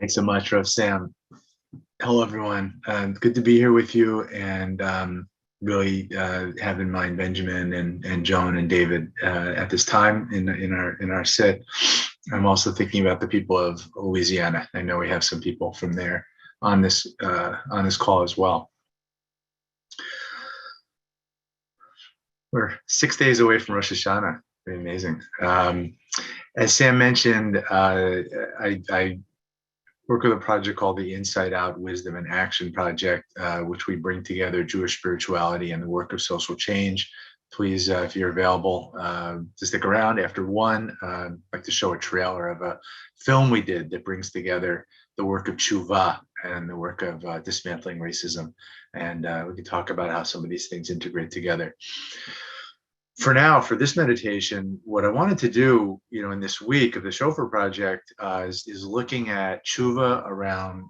Thanks so much, Rev Sam. Hello, everyone. Good to be here with you, and really have in mind Benjamin and Joan and David at this time in our sit. I'm also thinking about the people of Louisiana. I know we have some people from there on this call as well. We're 6 days away from Rosh Hashanah. Pretty amazing. As Sam mentioned, I work with a project called the Inside Out Wisdom and Action Project, which we bring together Jewish spirituality and the work of social change. Please, if you're available, to stick around after one. I'd like to show a trailer of a film we did that brings together the work of tshuva and the work of dismantling racism. And we can talk about how some of these things integrate together. For now, for this meditation, what I wanted to do, in this week of the Shofar Project, is looking at tshuva around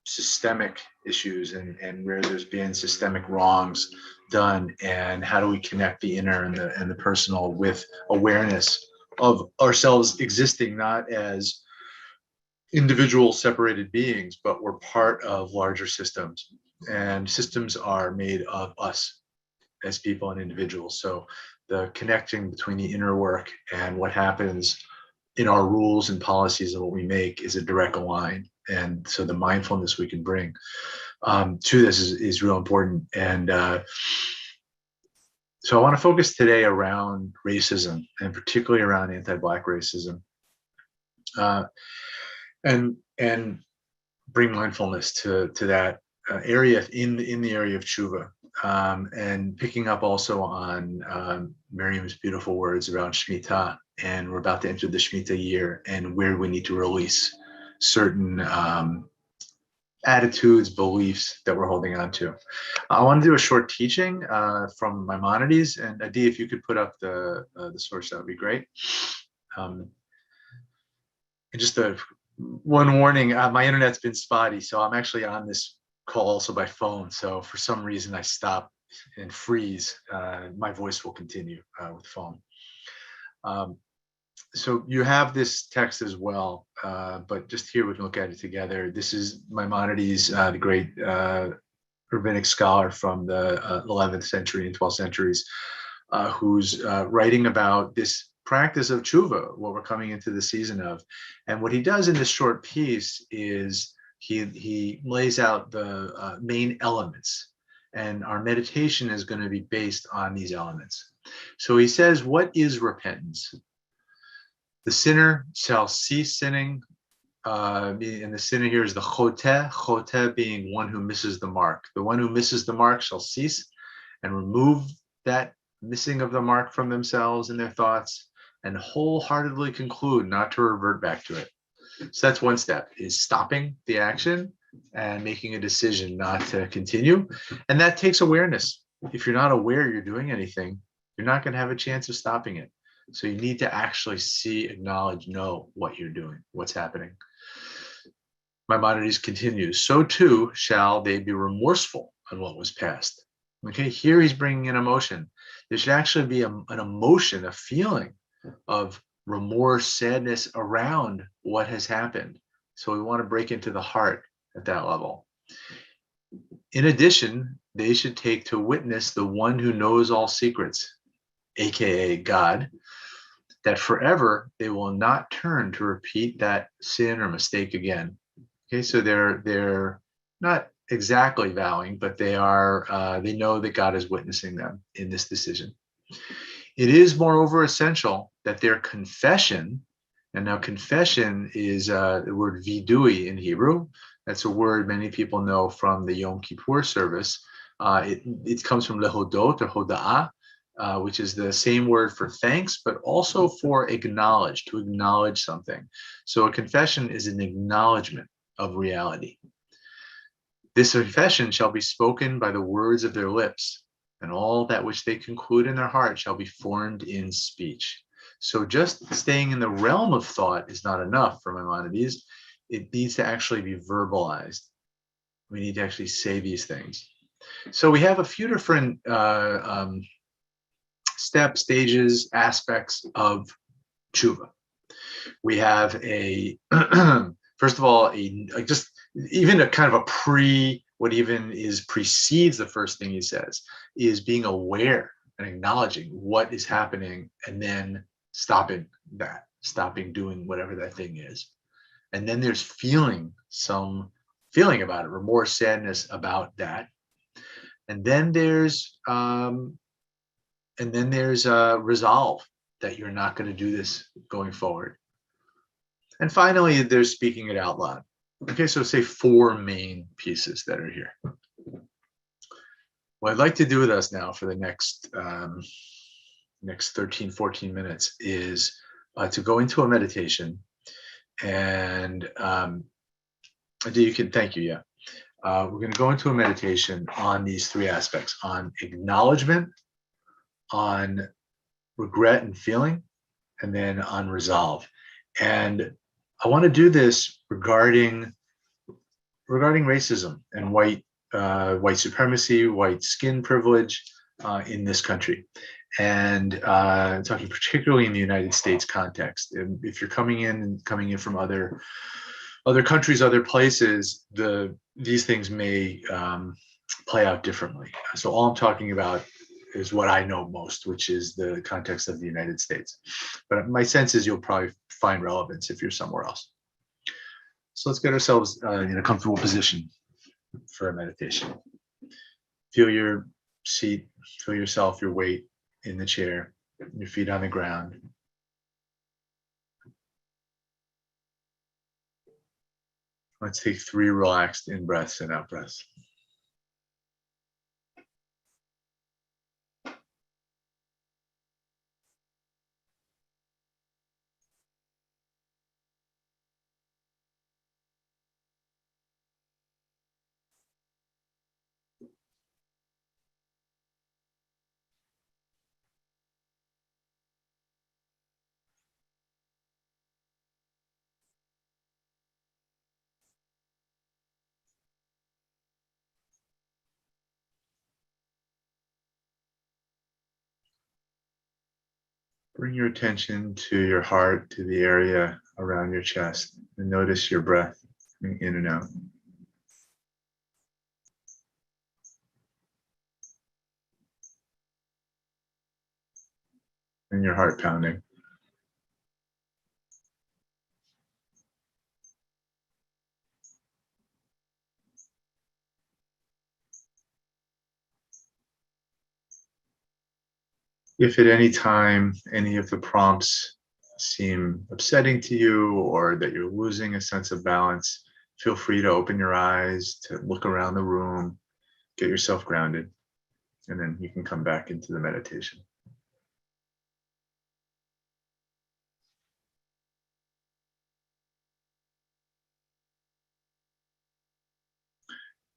systemic issues and where there's been systemic wrongs done, and how do we connect the inner and the personal with awareness of ourselves existing not as individual separated beings, but we're part of larger systems, and systems are made of us as people and individuals. So the connecting between the inner work and what happens in our rules and policies and what we make is a direct line. And so the mindfulness we can bring to this is real important. And so I want to focus today around racism, and particularly around anti-Black racism, and bring mindfulness to that area in the area of tshuva. And picking up also on Miriam's beautiful words around Shemitah, and we're about to enter the Shemitah year, and where we need to release certain attitudes, beliefs that we're holding on to. I want to do a short teaching from Maimonides, and Adi, if you could put up the source, that would be great. And just one warning, my internet's been spotty, so I'm actually on this call also by phone. So for some reason I stop and freeze, my voice will continue with phone. So you have this text as well, but just here we can look at it together. This is Maimonides, the great rabbinic scholar from the 11th century and 12th centuries, who's writing about this practice of tshuva, what we're coming into the season of. And what he does in this short piece is he lays out the main elements, and our meditation is going to be based on these elements. So he says, what is repentance? The sinner shall cease sinning, and the sinner here is the chote being one who misses the mark. The one who misses the mark shall cease and remove that missing of the mark from themselves and their thoughts, and wholeheartedly conclude not to revert back to it. So that's one step, is stopping the action and making a decision not to continue. And that takes awareness. If you're not aware you're doing anything, you're not going to have a chance of stopping it. So you need to actually see, acknowledge, know what you're doing, what's happening. Maimonides continues, so too shall they be remorseful on what was past. Okay, here he's bringing in emotion. There should actually be an emotion, a feeling of remorse, sadness around what has happened. So we want to break into the heart at that level. In addition, they should take to witness the one who knows all secrets, aka God, that forever they will not turn to repeat that sin or mistake again. Okay, so they're not exactly vowing, but they know that God is witnessing them in this decision. It is, moreover, essential that their confession, and now confession is the word vidui in Hebrew. That's a word many people know from the Yom Kippur service. It comes from lehodot or hoda'ah, which is the same word for thanks, but also for acknowledge, to acknowledge something. So a confession is an acknowledgement of reality. This confession shall be spoken by the words of their lips, and all that which they conclude in their heart shall be formed in speech. So just staying in the realm of thought is not enough for Maimonides. It needs to actually be verbalized. We need to actually say these things. So we have a few different steps, stages, aspects of tshuva. We have a first of all, just even a kind of a what even is precedes the first thing he says is being aware and acknowledging what is happening, and then stopping doing whatever that thing is. And then there's some feeling about it, remorse, sadness about that. And then there's resolve that you're not going to do this going forward. And finally, there's speaking it out loud. Okay, so say 4 main pieces that are here. What I'd like to do with us now for the next 13, 14 minutes is to go into a meditation. And you can, thank you, yeah. We're going to go into a meditation on these 3 aspects: on acknowledgement, on regret and feeling, and then on resolve. And I want to do this regarding racism and white supremacy, white skin privilege in this country, and talking particularly in the United States context. And if you're coming in from other countries, other places, these things may play out differently. So all I'm talking about is what I know most, which is the context of the United States. But my sense is you'll probably find relevance if you're somewhere else. So let's get ourselves in a comfortable position for a meditation. Feel your seat, feel yourself, your weight in the chair, your feet on the ground. Let's take 3 relaxed in breaths and out breaths. Bring your attention to your heart, to the area around your chest, and notice your breath coming in and out. And your heart pounding. If at any time any of the prompts seem upsetting to you, or that you're losing a sense of balance, feel free to open your eyes, to look around the room, get yourself grounded, and then you can come back into the meditation.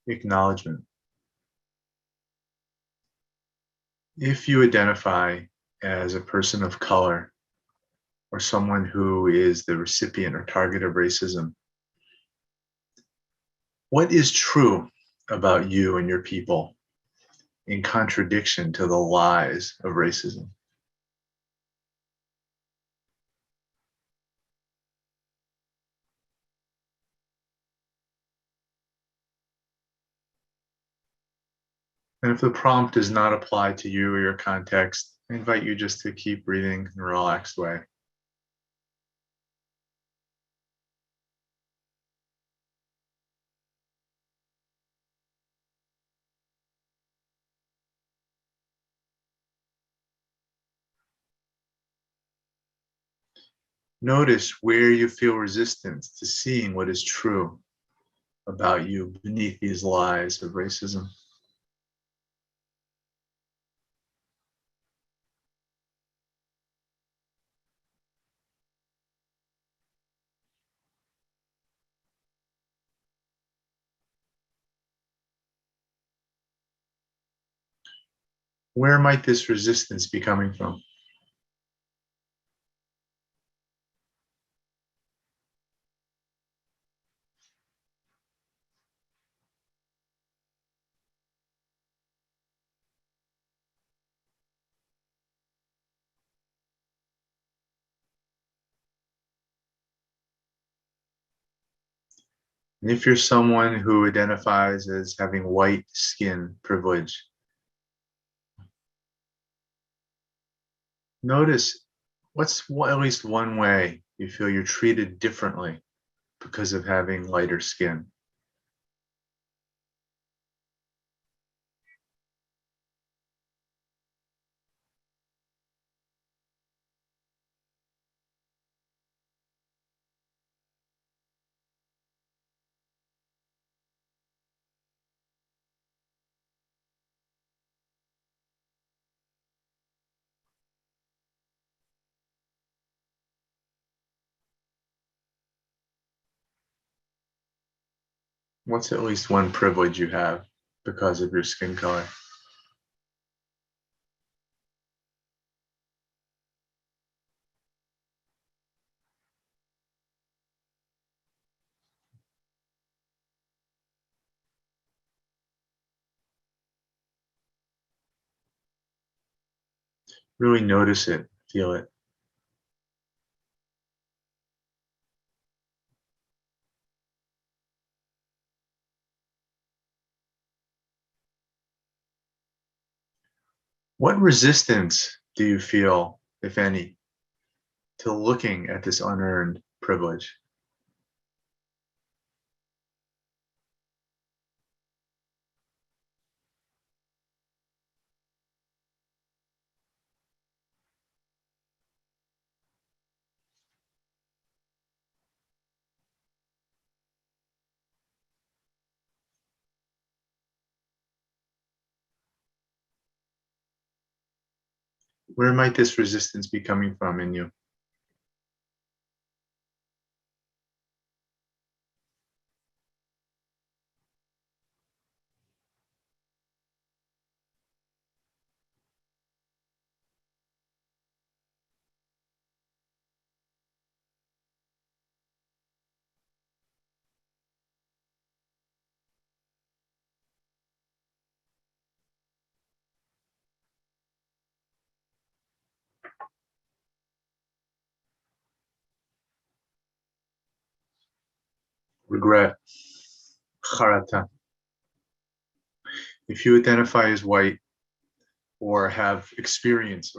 Acknowledgement. If you identify as a person of color or someone who is the recipient or target of racism, what is true about you and your people in contradiction to the lies of racism? And if the prompt does not apply to you or your context, I invite you just to keep breathing in a relaxed way. Notice where you feel resistance to seeing what is true about you beneath these lies of racism. Where might this resistance be coming from? And if you're someone who identifies as having white skin privilege, notice at least one way you feel you're treated differently because of having lighter skin. What's at least one privilege you have because of your skin color? Really notice it, feel it. What resistance do you feel, if any, to looking at this unearned privilege? Where might this resistance be coming from in you? Regret, charata. If you identify as white or have experience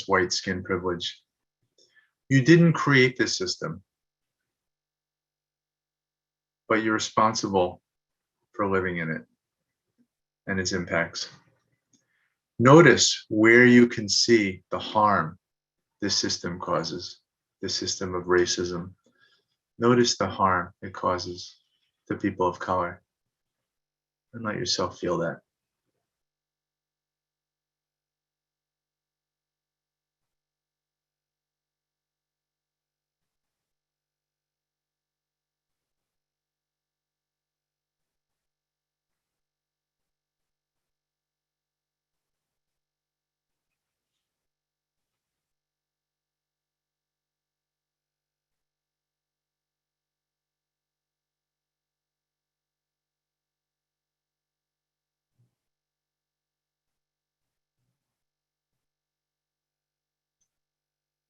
white skin privilege, you didn't create this system, but you're responsible for living in it and its impacts. Notice where you can see the harm this system causes, the system of racism. Notice the harm it causes to people of color and let yourself feel that.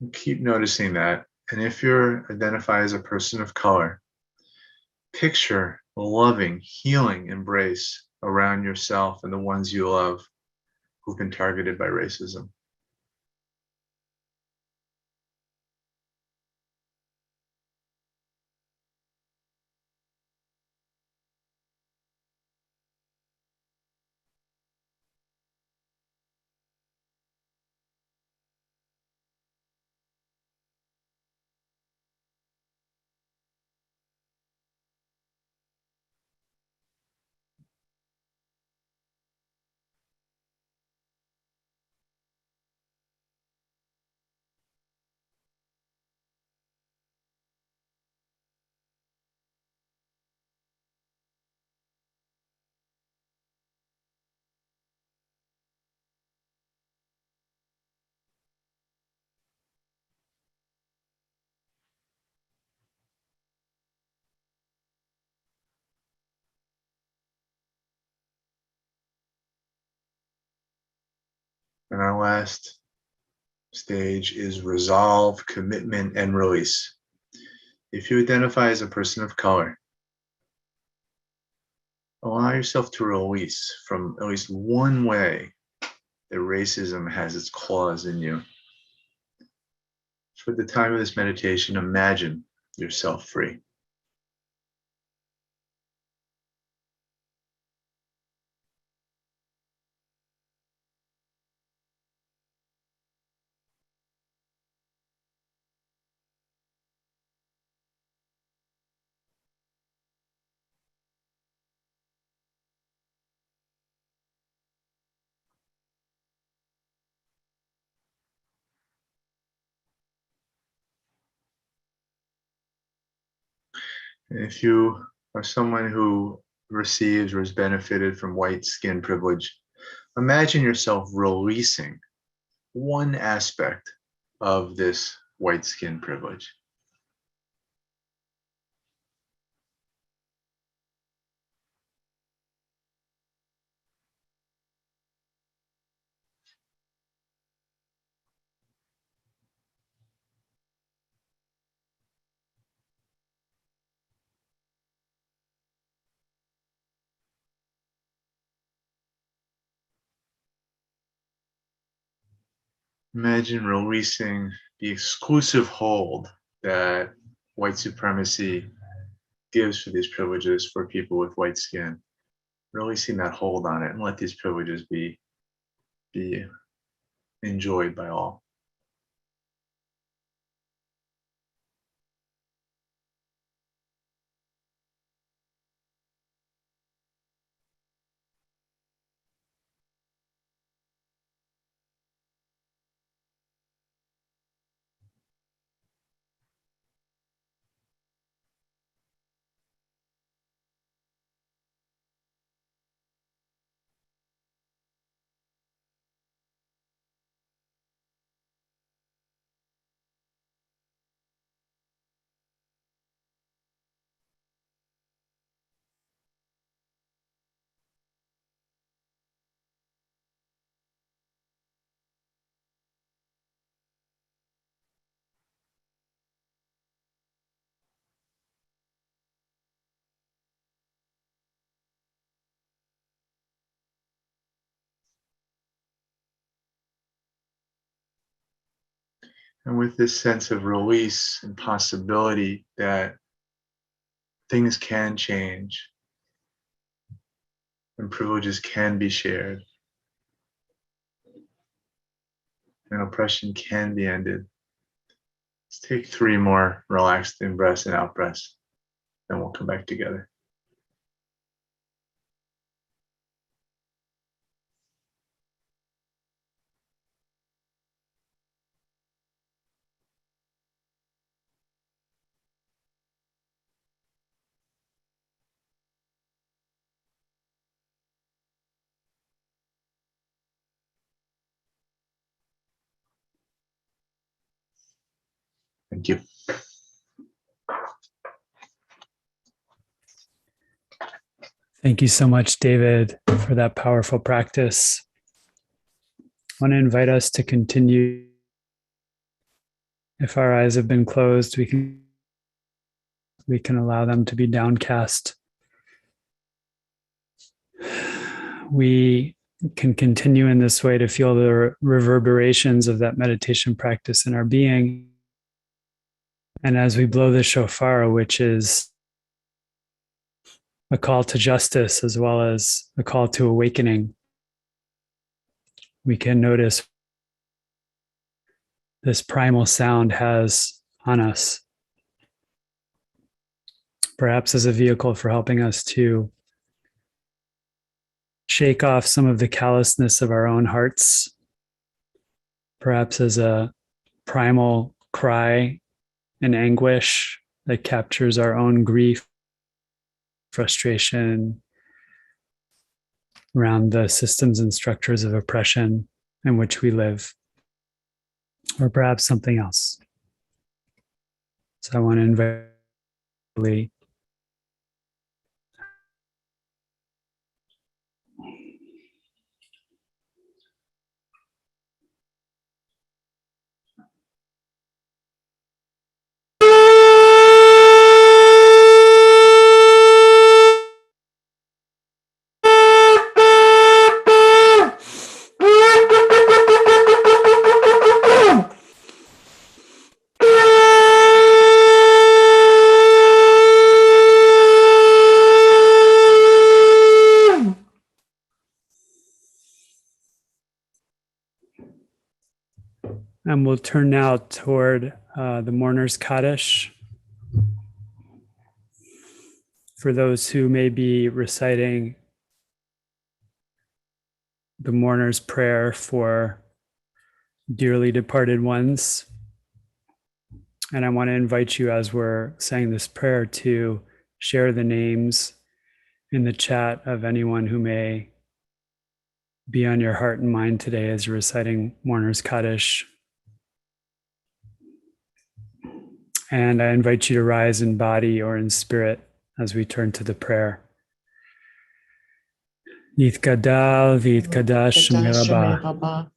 And keep noticing that. And if you're identified as a person of color, picture a loving, healing embrace around yourself and the ones you love who've been targeted by racism. And our last stage is resolve, commitment, and release. If you identify as a person of color, Allow yourself to release from at least one way that racism has its claws in you. For the time of this meditation, imagine yourself free. And if you are someone who receives or has benefited from white skin privilege, imagine yourself releasing one aspect of this white skin privilege. Imagine releasing the exclusive hold that white supremacy gives for these privileges for people with white skin. Releasing that hold on it and let these privileges be enjoyed by all. And with this sense of release and possibility that things can change and privileges can be shared and oppression can be ended. Let's take 3 more relaxed in breaths and out breaths, then we'll come back together. Thank you. Thank you so much, David, for that powerful practice. I want to invite us to continue. If our eyes have been closed, we can allow them to be downcast. We can continue in this way to feel the reverberations of that meditation practice in our being. And as we blow the shofar, which is a call to justice as well as a call to awakening, we can notice this primal sound has on us, perhaps as a vehicle for helping us to shake off some of the callousness of our own hearts, perhaps as a primal cry and anguish that captures our own grief, frustration around the systems and structures of oppression in which we live, or perhaps something else. So I want to invite And we'll turn now toward the mourner's Kaddish. For those who may be reciting the mourner's prayer for dearly departed ones. And I want to invite you, as we're saying this prayer, to share the names in the chat of anyone who may be on your heart and mind today as you're reciting mourner's Kaddish. And I invite you to rise in body or in spirit as we turn to the prayer. Yitkadal v'yitkadash mirabah.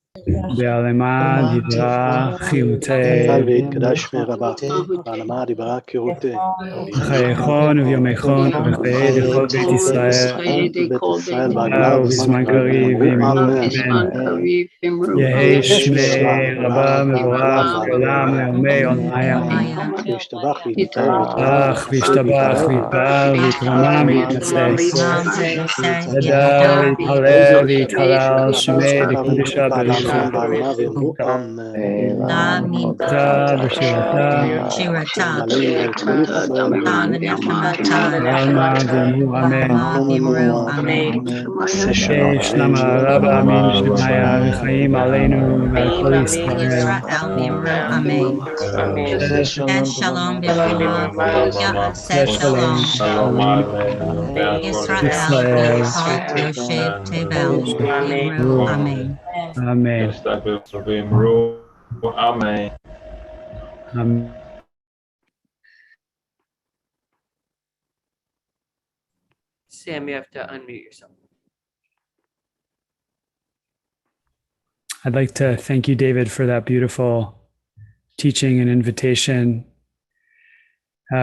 Be'alema dibra chiyutei. ויתקדש מרבה, ועלמה דיברה כהותה. Chayechon v'yomechon v'chayei dechol Beit Yisrael. בית ישראל בעגלה ובזמן קריב אמרו אמן. יהי שמי רבה מבורך לעולם לעולמי עולמי. וישתבח ויתפאר וישתבח ויתפאר ויתרומם ויתנשא. ידע ויתהלל ויתהלל שמי דקודשה בריחה. ואמרו אמן. תא ושירתה. ועלמא ואמרו אמן. שלום הרבה אמין שמיה וחיים עלינו ועל כל ישראל. שלום בברכה, שלום ישראל יושב תבל ויאמרו אמן. אמן. אמן. Sam, you have to unmute yourself. I'd like to thank you, David, for that beautiful teaching and invitation.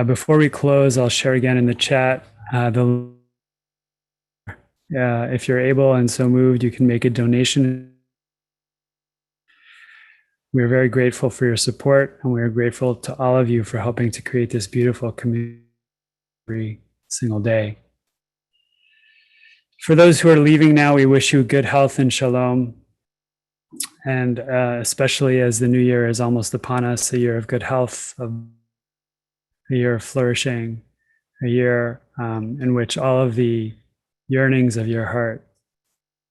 Before we close, I'll share again in the chat. If you're able and so moved, you can make a donation. We're very grateful for your support, and we are grateful to all of you for helping to create this beautiful community every single day. For those who are leaving now, we wish you good health and shalom. And especially as the new year is almost upon us, a year of good health, a year of flourishing, a year in which all of the yearnings of your heart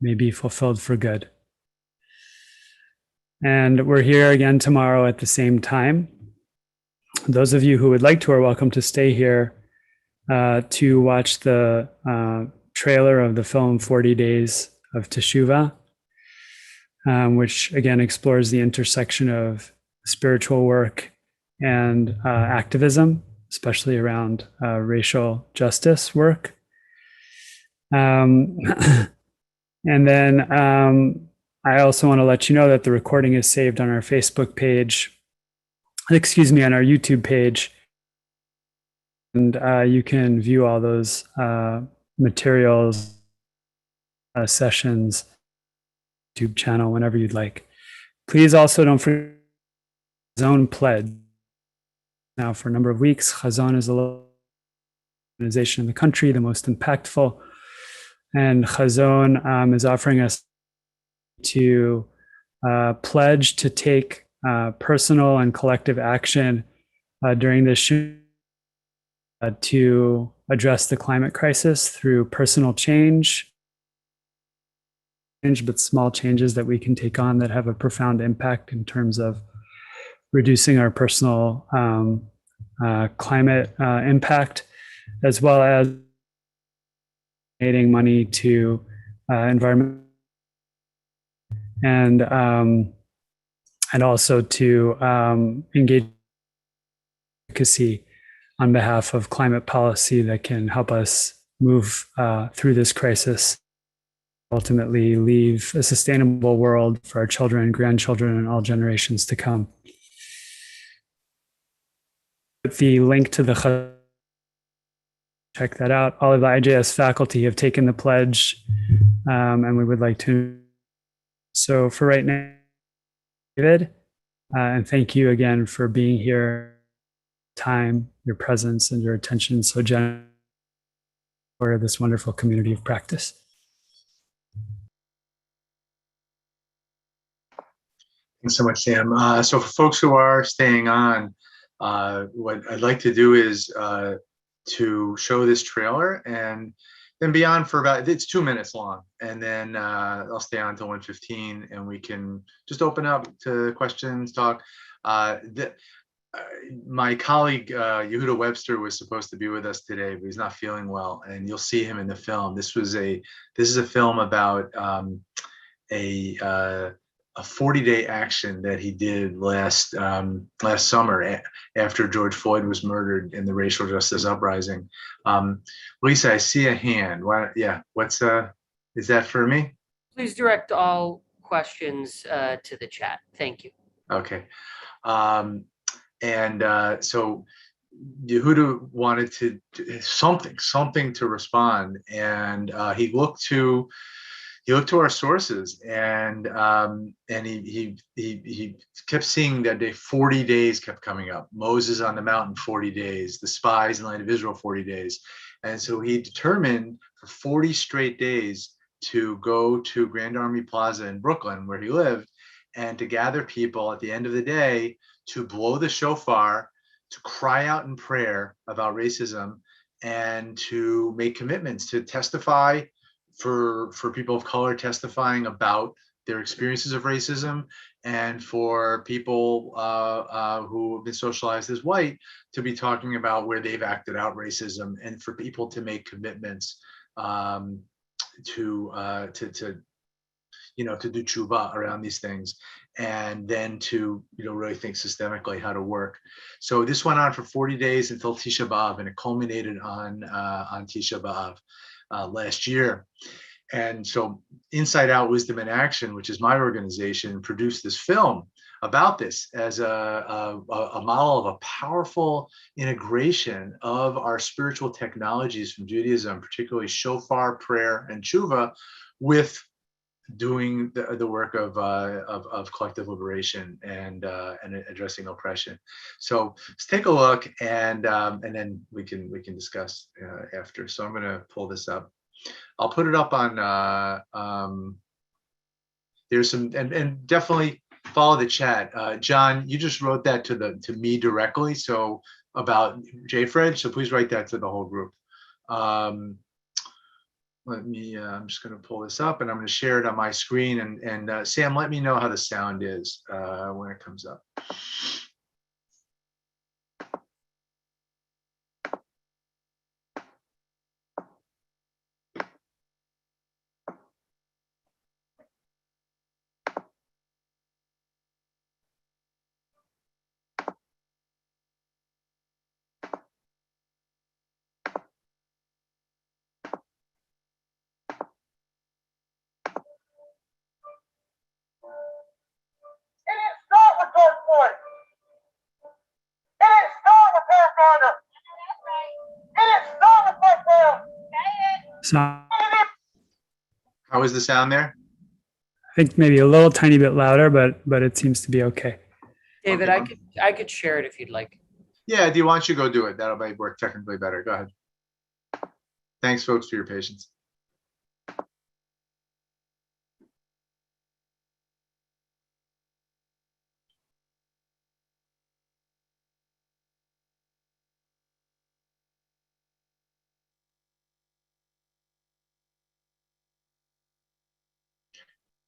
may be fulfilled for good. And we're here again tomorrow at the same time. Those of you who would like to are welcome to stay here to watch the trailer of the film 40 Days of Teshuvah, which again explores the intersection of spiritual work and activism, especially around racial justice work. And then I also want to let you know that the recording is saved on our Facebook page, on our YouTube page. And you can view all those materials, sessions, YouTube channel whenever you'd like. Please also don't forget Chazon pledge. Now for a number of weeks, Chazon is a organization in the country, the most impactful. And Chazon is offering us to pledge to take personal and collective action during this to address the climate crisis through personal change, but small changes that we can take on that have a profound impact in terms of reducing our personal climate impact, as well as donating money to environment and also to engage advocacy on behalf of climate policy that can help us move through this crisis, ultimately leave a sustainable world for our children, grandchildren, and all generations to come. The link to the check that out. All of the IJS faculty have taken the pledge, and we would like to. So for right now, David, and thank you again for being here, time, your presence, and your attention so generous for this wonderful community of practice. so much, Sam. So for folks who are staying on, what I'd like to do is to show this trailer and then be on for it's 2 minutes long. And then I'll stay on until 1:15 and we can just open up to questions, talk. My colleague, Yehuda Webster, was supposed to be with us today, but he's not feeling well. And you'll see him in the film. This is a film about a 40-day action that he did last summer after George Floyd was murdered in the racial justice uprising. Lisa, I see a hand. Is that for me? Please direct all questions to the chat. Thank you. Okay. So Yehuda wanted to something to respond, and he looked to our sources, and he kept seeing that 40 days kept coming up. Moses on the mountain, 40 days. The spies in the land of Israel, 40 days. And so he determined for 40 straight days to go to Grand Army Plaza in Brooklyn, where he lived, and to gather people at the end of the day to blow the shofar, to cry out in prayer about racism, and to make commitments to testify for people of color, testifying about their experiences of racism, and for people who have been socialized as white to be talking about where they've acted out racism, and for people to make commitments to do tshuva around these things, and then to really think systemically how to work. So this went on for 40 days until Tisha B'Av, and it culminated on Tisha B'Av last year. And so Inside Out Wisdom in Action, which is my organization, produced this film about this as a model of a powerful integration of our spiritual technologies from Judaism, particularly shofar, prayer, and tshuva, with doing the work of collective liberation and addressing oppression. So let's take a look, and then we can discuss after. So I'm going to pull this up. I'll put it up on. There's some, and definitely follow the chat. John, you just wrote that to me directly. So about JFred. So please write that to the whole group. I'm just going to pull this up, and I'm going to share it on my screen. And Sam, let me know how the sound is when it comes up. How is the sound there? I think maybe a little tiny bit louder, but it seems to be okay. David, okay. I could share it if you'd like. Yeah, why don't you go do it? That'll work technically better. Go ahead. Thanks, folks, for your patience.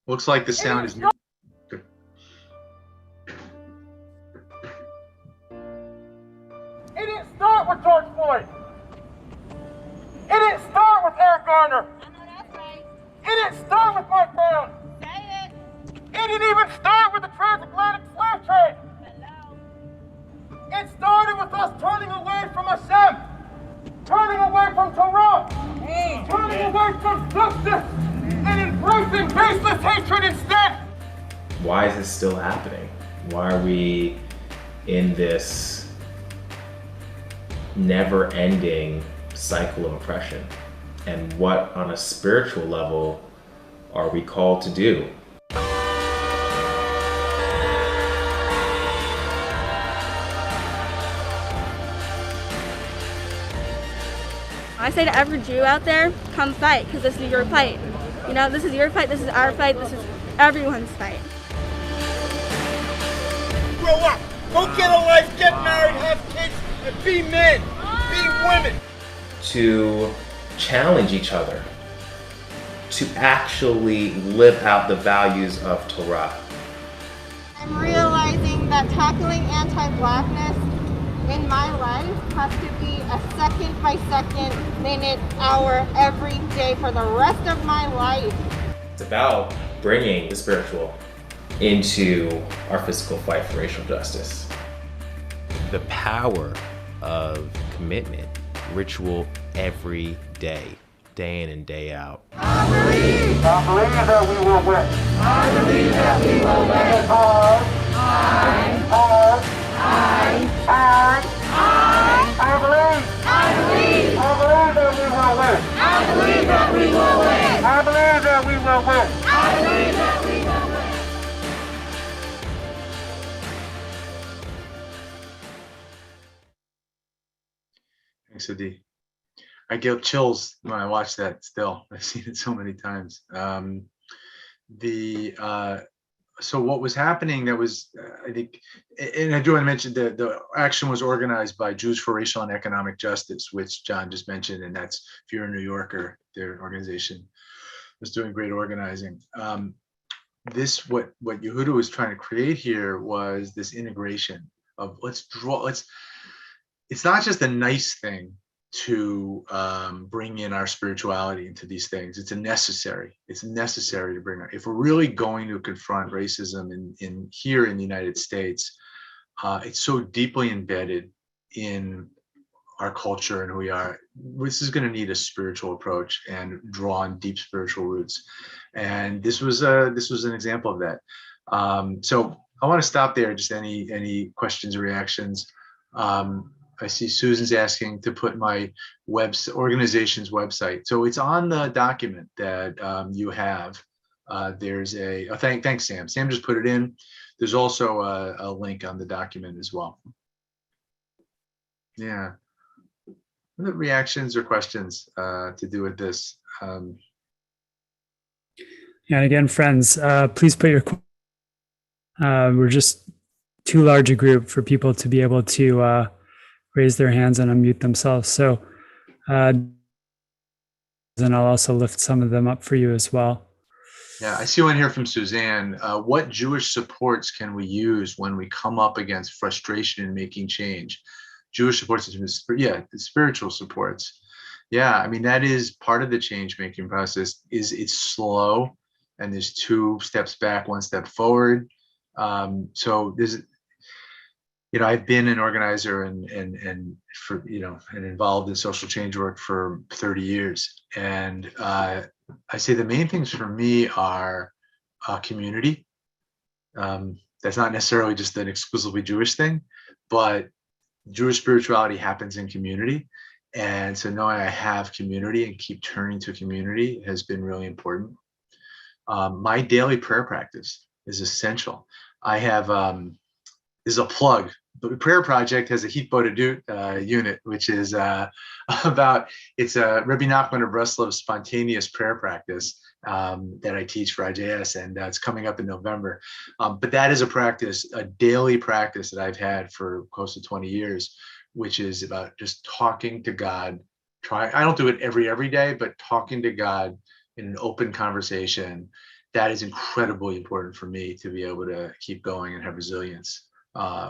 Looks like the sound is good. It didn't start with George Floyd. It didn't start with Eric Garner. I know that's right. It didn't start with Mike Brown. Say it. It didn't even start with the transatlantic slave trade. Hello. It started with us turning away from Hashem, turning away from Torah, turning away from justice, and embracing baseless hatred instead. Why is this still happening? Why are we in this never-ending cycle of oppression? And what, on a spiritual level, are we called to do? I say to every Jew out there, come fight, because this is your fight. You know, this is your fight, this is our fight, this is everyone's fight. grow up. Go get a life, get married, have kids, and be men, be women. To challenge each other, to actually live out the values of Torah. I'm realizing that tackling anti-Blackness in my life has to be a second by second, minute, hour, every day for the rest of my life. It's about bringing the spiritual into our physical fight for racial justice. The power of commitment, ritual every day, day in and day out. I believe that we will win. I believe that we will win. I I believe. believe that we will win. I believe that we will win. I believe that we will win. I believe that we will win. Thanks, Adi. I get chills when I watch that still. I've seen it so many times. So what was happening that was, I think, and I do want to mention that the action was organized by Jews for Racial and Economic Justice, which John just mentioned, and that's, if you're a New Yorker, their organization was doing great organizing. What Yehuda was trying to create here was this integration of it's not just a nice thing to bring in our spirituality into these things. It's necessary to bring if we're really going to confront racism in here in the United States. It's so deeply embedded in our culture and who we are. This is going to need a spiritual approach and draw on deep spiritual roots, and this was an example of that. So I want to stop there. Just any questions or reactions. I see Susan's asking to put my organization's website. So it's on the document that you have. There's thanks, Sam. Sam just put it in. There's also a link on the document as well. Yeah. What reactions or questions to do with this? And again, friends, please put your. We're just too large a group for people to be able to raise their hands and unmute themselves. So, and I'll also lift some of them up for you as well. Yeah, I see one here from Suzanne. What Jewish supports can we use when we come up against frustration in making change? Jewish supports, the spiritual supports. Yeah, I mean, that is part of the change-making process. It's slow, and there's 2 steps back, 1 step forward. So there's, I've been an organizer and for, and involved in social change work for 30 years. And I say the main things for me are community. That's not necessarily just an exclusively Jewish thing, but Jewish spirituality happens in community. And so knowing I have community and keep turning to community has been really important. My daily prayer practice is essential. I have, this is a plug. The Prayer Project has a Hitbodedut unit, which is it's a Rabbi Nachman of Breslov's spontaneous prayer practice that I teach for IJS, and it's coming up in November. But that is a daily practice that I've had for close to 20 years, which is about just talking to God. I don't do it every day, but talking to God in an open conversation, that is incredibly important for me to be able to keep going and have resilience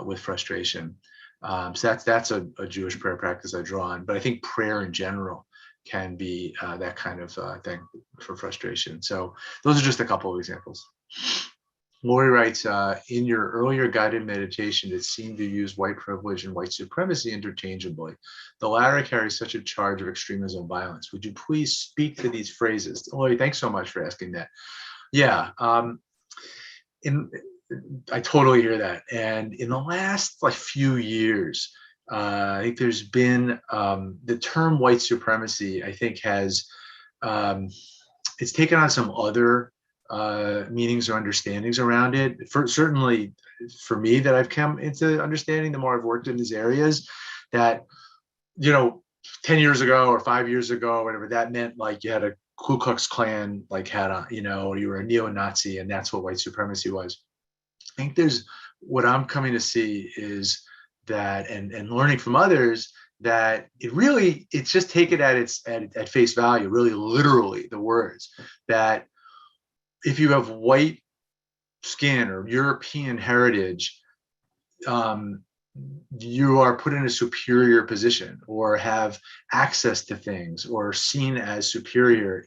with frustration. So that's a Jewish prayer practice I draw on, but I think prayer in general can be that kind of thing for frustration. So those are just a couple of examples. Lori writes, in your earlier guided meditation, it seemed to use white privilege and white supremacy interchangeably. The latter carries such a charge of extremism and violence. Would you please speak to these phrases? Lori, thanks so much for asking that. Yeah, I totally hear that. And in the last few years, I think there's been the term white supremacy, I think has, it's taken on some other meanings or understandings around it. Certainly for me, that I've come into understanding the more I've worked in these areas, that, 10 years ago or 5 years ago, or whatever, that meant you had a Ku Klux Klan hat on, or you were a neo-Nazi, and that's what white supremacy was. I think there's what I'm coming to see is that, and learning from others, that it's just take it at face value, really literally the words, that if you have white skin or European heritage, you are put in a superior position or have access to things or seen as superior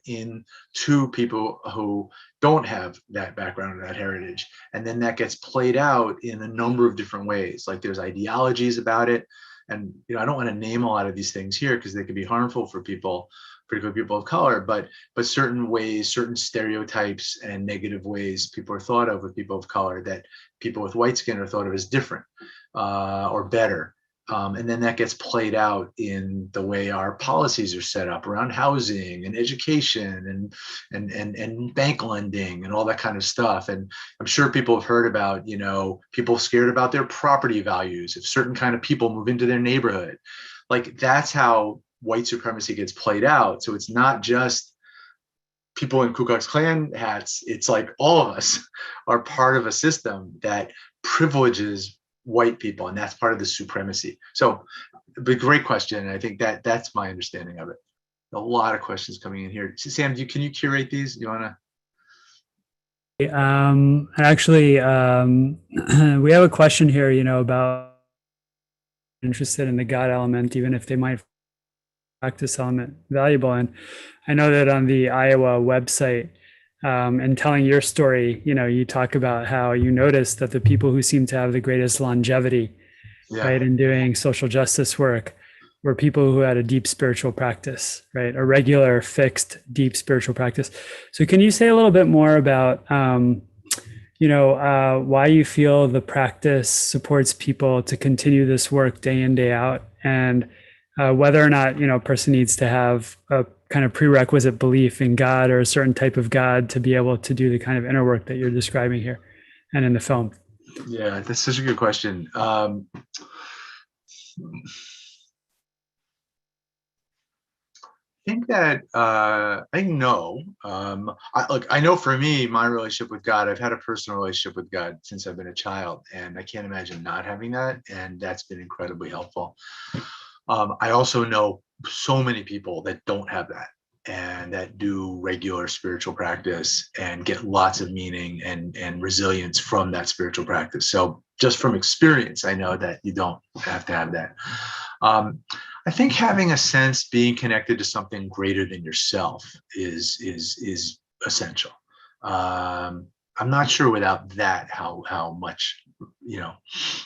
to people who don't have that background or that heritage. And then that gets played out in a number of different ways. Like there's ideologies about it. And I don't want to name a lot of these things here because they could be harmful for people, particularly people of color, but certain ways, certain stereotypes and negative ways people are thought of with people of color that people with white skin are thought of as different or better. And then that gets played out in the way our policies are set up around housing and education and bank lending and all that kind of stuff. And I'm sure people have heard about, people scared about their property values if certain kind of people move into their neighborhood. Like that's how white supremacy gets played out. So it's not just people in Ku Klux Klan hats. It's like all of us are part of a system that privileges white people, and that's part of the supremacy. So, but great question. And I think that's my understanding of it. A lot of questions coming in here. Sam, can you curate these? You want to? Actually, we have a question here, about interested in the God element, even if they might practice element valuable. And I know that on the Iowa website, and telling your story, you talk about how you noticed that the people who seem to have the greatest longevity, right, in doing social justice work were people who had a deep spiritual practice, right? A regular, fixed, deep spiritual practice. So can you say a little bit more about, why you feel the practice supports people to continue this work day in, day out, and whether or not, a person needs to have a kind of prerequisite belief in God or a certain type of God to be able to do the kind of inner work that you're describing here and in the film? Yeah, that's such a good question. I think that I know. I know for me, my relationship with God, I've had a personal relationship with God since I've been a child, and I can't imagine not having that, and that's been incredibly helpful. I also know so many people that don't have that and that do regular spiritual practice and get lots of meaning and resilience from that spiritual practice. So just from experience, I know that you don't have to have that. I think having a sense, being connected to something greater than yourself is essential. I'm not sure without that how much,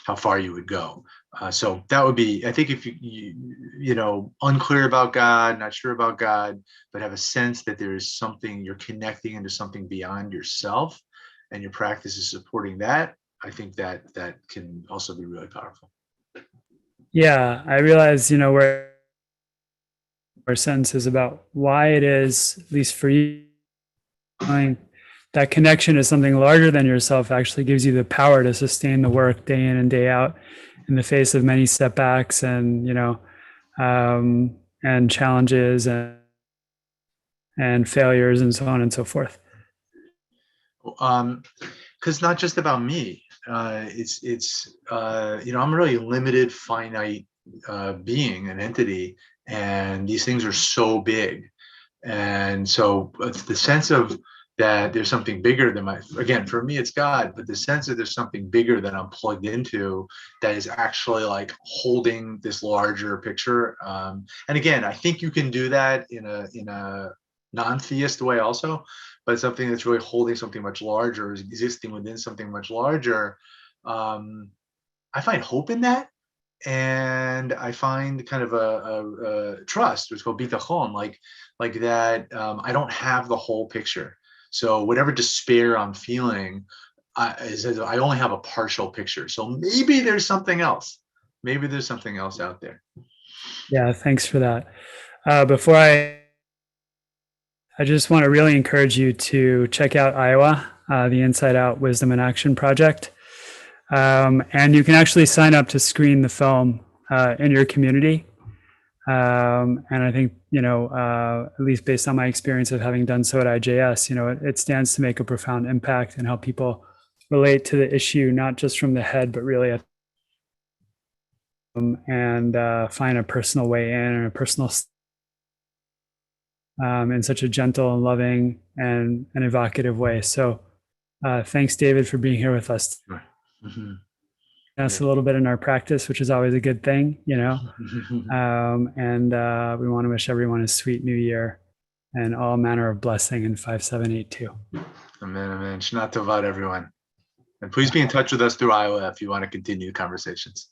how far you would go. So that would be, I think, if you unclear about God, not sure about God, but have a sense that there is something, you're connecting into something beyond yourself, and your practice is supporting that. I think that can also be really powerful. Yeah, I realize, where our sense is about why it is, at least for you, that connection is something larger than yourself actually gives you the power to sustain the work day in and day out in the face of many setbacks and, and challenges and failures and so on and so forth. Because not just about me. It's I'm a really limited, finite being, an entity, and these things are so big. And so it's the sense of that there's something bigger than again, for me, it's God, but the sense that there's something bigger that I'm plugged into that is actually like holding this larger picture. And again, I think you can do that in a non-theist way also, but something that's really holding something much larger, is existing within something much larger. I find hope in that. And I find kind of a trust, which is called bitachon, like that. I don't have the whole picture. So whatever despair I'm feeling, I only have a partial picture. So maybe there's something else. Maybe there's something else out there. Yeah, thanks for that. Before I just want to really encourage you to check out Iowa, the Inside Out Wisdom in Action Project. And you can actually sign up to screen the film in your community. And I think, at least based on my experience of having done so at IJS, it stands to make a profound impact and help people relate to the issue, not just from the head, but really and find a personal way in and a personal in such a gentle and loving and an evocative way. So thanks, David, for being here with us. Mm-hmm. That's a little bit in our practice, which is always a good thing, you know. And we want to wish everyone a sweet new year and all manner of blessing in 5782. Amen, amen. Shana Tova, everyone. And please be in touch with us through Iowa if you want to continue conversations.